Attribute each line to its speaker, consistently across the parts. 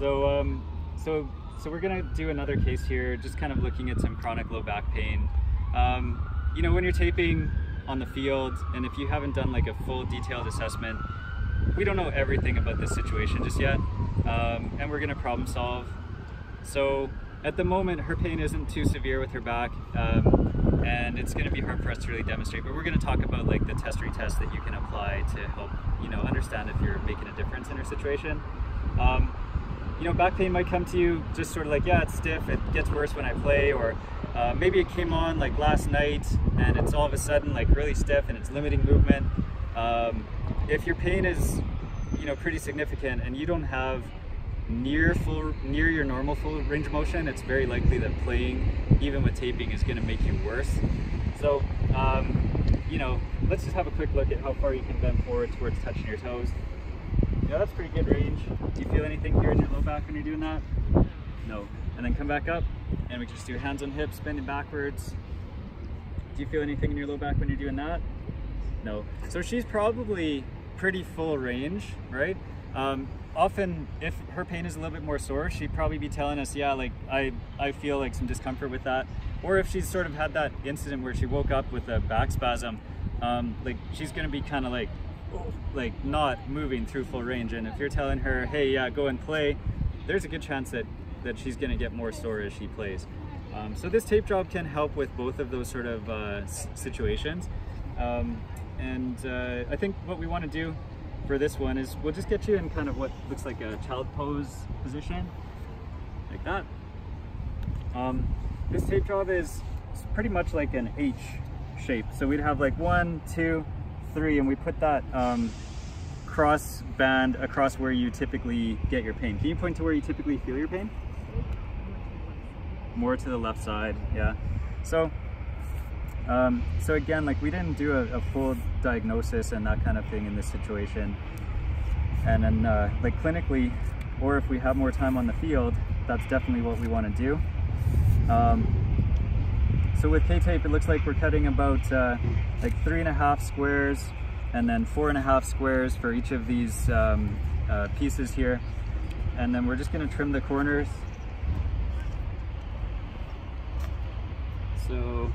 Speaker 1: So we're gonna do another case here, just kind of looking at some chronic low back pain. You know, when you're taping on the field, and if you haven't done like a full detailed assessment, we don't know everything about this situation just yet, and we're gonna problem solve. So at the moment, her pain isn't too severe with her back, and it's gonna be hard for us to really demonstrate, but we're gonna talk about like the test retest that you can apply to help, you know, understand if you're making a difference in her situation. You know, back pain might come to you just sort of like, yeah, it's stiff, it gets worse when I play, or maybe it came on like last night and it's all of a sudden like really stiff and it's limiting movement. If your pain is, you know, pretty significant and you don't have near your normal full range of motion, it's very likely that playing, even with taping, is going to make you worse. So, you know, let's just have a quick look at how far you can bend forward towards touching your toes. Yeah, that's pretty good range. Do you feel anything here in your low back when you're doing that? No. And then come back up, and we can just do hands on hips, bending backwards. Do you feel anything in your low back when you're doing that? No. So she's probably pretty full range, right? Often, if her pain is a little bit more sore, she'd probably be telling us, yeah, like I feel like some discomfort with that. Or if she's sort of had that incident where she woke up with a back spasm, like she's gonna be kind of like not moving through full range. And if you're telling her, hey, yeah, go and play, there's a good chance that she's gonna get more sore as she plays. So this tape job can help with both of those sort of situations. I think what we want to do for this one is we'll just get you in kind of what looks like a child pose position, like that. This tape job is pretty much like an H shape. So we'd have like 1, 2, 3, and we put that cross band across where you typically get your pain. Can you point to where you typically feel your pain? More to the left side, yeah. So again, like we didn't do a full diagnosis and that kind of thing in this situation. And then like clinically, or if we have more time on the field, that's definitely what we want to do. So with K-tape, it looks like we're cutting about like 3.5 squares and then 4.5 squares for each of these pieces here. And then we're just going to trim the corners. So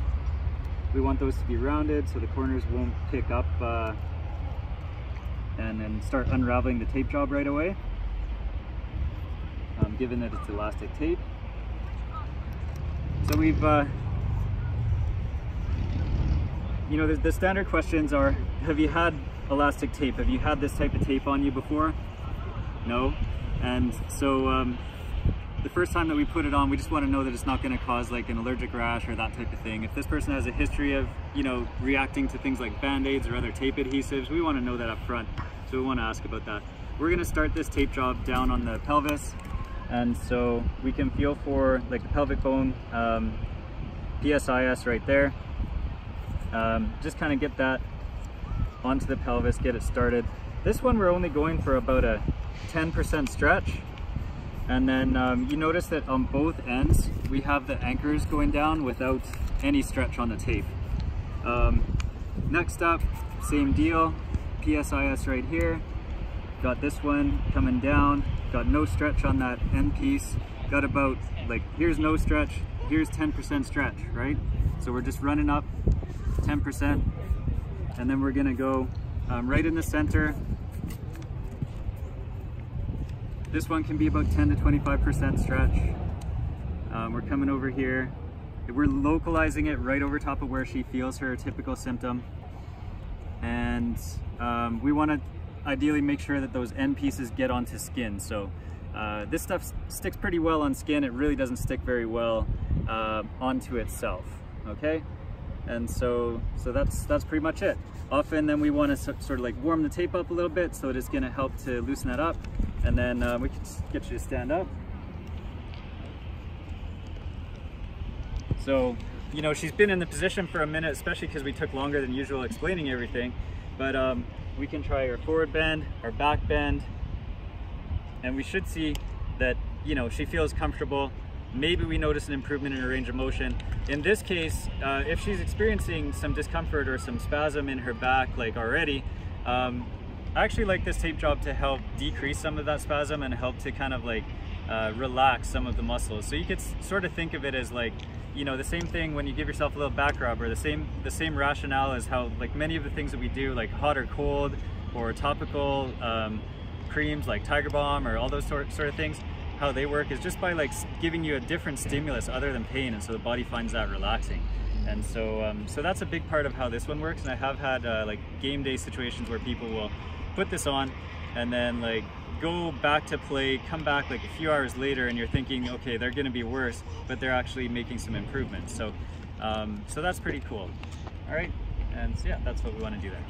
Speaker 1: we want those to be rounded so the corners won't pick up and then start unraveling the tape job right away, given that it's elastic tape. So we've, you know, the standard questions are, have you had elastic tape? Have you had this type of tape on you before? No. And so the first time that we put it on, we just want to know that it's not going to cause like an allergic rash or that type of thing. If this person has a history of, you know, reacting to things like Band-Aids or other tape adhesives, we want to know that up front. So we want to ask about that. We're going to start this tape job down on the pelvis. And so we can feel for like the pelvic bone, PSIS right there. Just kind of get that onto the pelvis, get it started. This one we're only going for about a 10% stretch. And then you notice that on both ends, we have the anchors going down without any stretch on the tape. Next up, same deal, PSIS right here. Got this one coming down, got no stretch on that end piece. Got about, like, here's no stretch, here's 10% stretch, right? So we're just running up 10%, and then we're gonna go right in the center. This one can be about 10 to 25% stretch. We're coming over here. We're localizing it right over top of where she feels her typical symptom. And we want to ideally make sure that those end pieces get onto skin. So this stuff sticks pretty well on skin. It really doesn't stick very well onto itself, okay? And so that's pretty much it. Often then we want to sort of like warm the tape up a little bit, so it's going to help to loosen that up. And then we can get you to stand up. So, you know, she's been in the position for a minute, especially because we took longer than usual explaining everything. But we can try our forward bend, our back bend, and we should see that, you know, she feels comfortable. Maybe we notice an improvement in her range of motion. In this case, if she's experiencing some discomfort or some spasm in her back, like already, I actually like this tape job to help decrease some of that spasm and help to kind of like relax some of the muscles. So you could sort of think of it as like, you know, the same thing when you give yourself a little back rub, or the same rationale as how like many of the things that we do, like hot or cold or topical creams like Tiger Balm or all those sort of things, how they work is just by like giving you a different stimulus other than pain, and so the body finds that relaxing. And so so that's a big part of how this one works. And I have had like game day situations where people will put this on and then like go back to play, come back like a few hours later, and you're thinking, okay, they're going to be worse, but they're actually making some improvements. So so that's pretty cool. All right, and so yeah, that's what we want to do there.